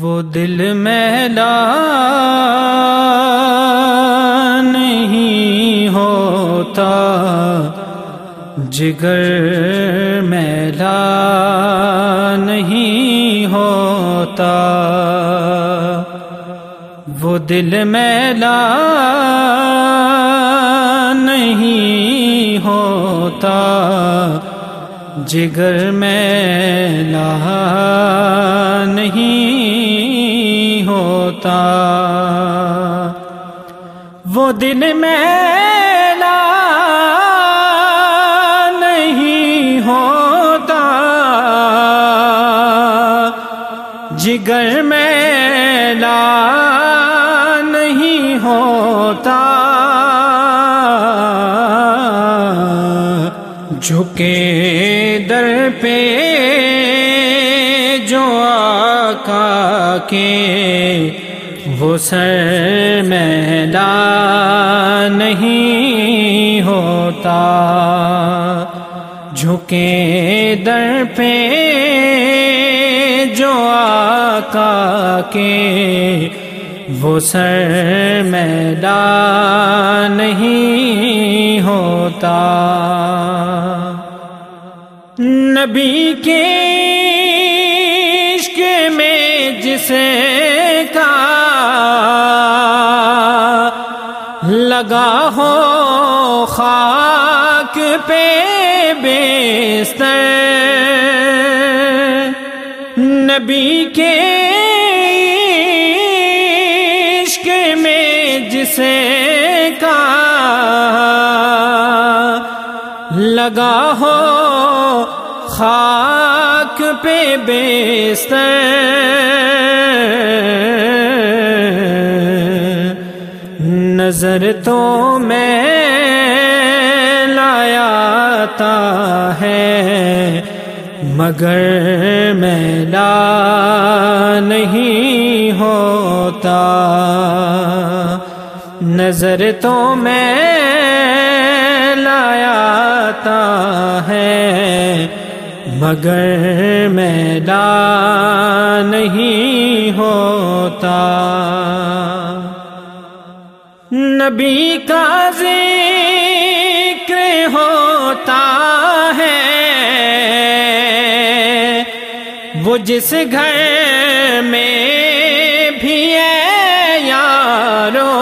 وہ دل میلا نہیں ہوتا، جگر میلا نہیں ہوتا، وہ دل میلا نہیں ہوتا، جگر میلا نہیں ہوتا، وہ دل میلا نہیں ہوتا، جگر میلا نہیں ہوتا، جھکے در پہ جو آقا کے، وہ سر میلا نہیں ہوتا، جھکے در پہ جو آقا کے، وہ سر میلا نہیں ہوتا، نبی کے عشق میں جسے کا لگا ہو خاک پہ بستر، نبی کے عشق میں جسے کا لگا ہو خاک پہ بستر، نظر تو میں لاتا ہے مگر میلا نہیں ہوتا، نظر تو میں لاتا ہے مگر میلا نہیں ہوتا، نبی کا ذکر ہوتا ہے وہ جس گھر میں بھی ہے یارو،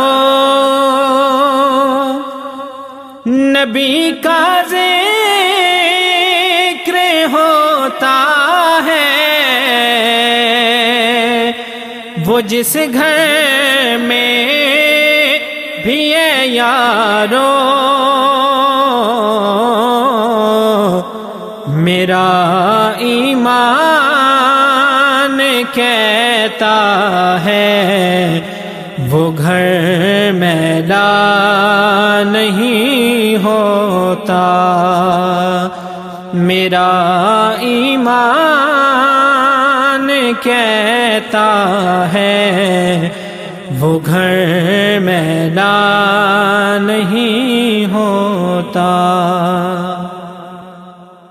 نبی کا ذکر ہوتا ہے وہ جس گھر میں بھی ہے یارو، میرا ایمان کہتا ہے وہ گھر میلا نہیں ہوتا، میرا ایمان کہتا ہے وہ گھر میلا نہیں ہوتا،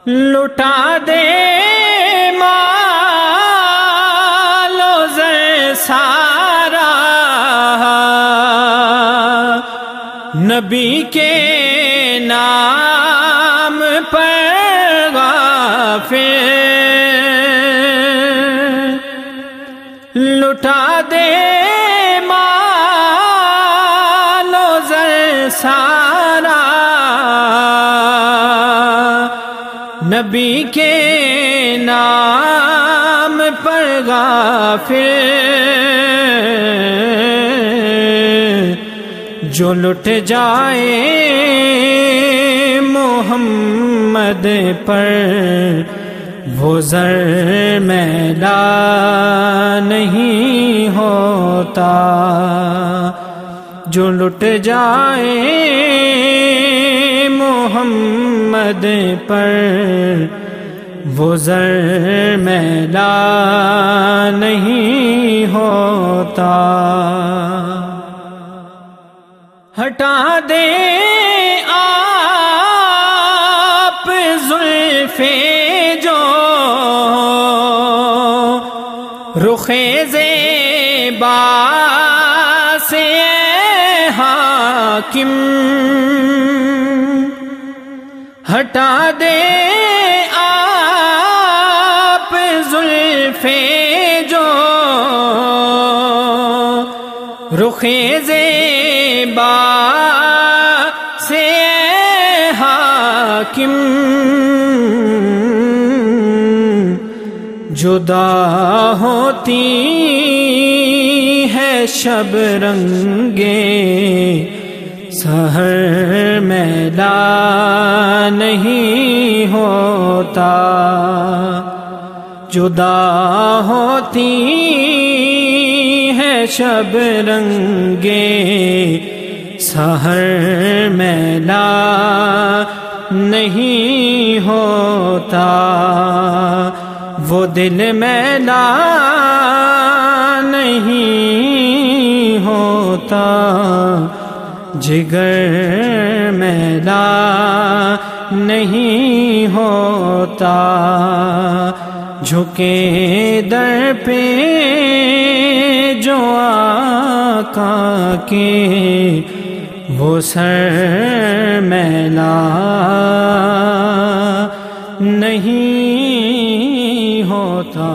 لٹا دے مال و زر سارا نبی کے نام پر غافل، لٹا دے مال و زر سارا نبی کے نام پر غافل، جو لٹ جائے محمد پر وہ زر میلا نہیں ہوتا، جو لٹ جائے محمد پر وہ زر میلا نہیں ہوتا، ہٹا دے آپ زلفیں جو رخ زیبا سے حاکم ہٹا دے آپ زلف جو رخ زیبا سے حاکم جدا ہوتی ہے شب رنگے سحر میلا نہیں ہوتا جدا ہوتی ہے شب رنگے سحر میلا نہیں ہوتا وہ دل میلا نہیں ہوتا جگر میلا نہیں ہوتا جھکے در پہ جو آقا کے وہ سر میلا نہیں ہوتا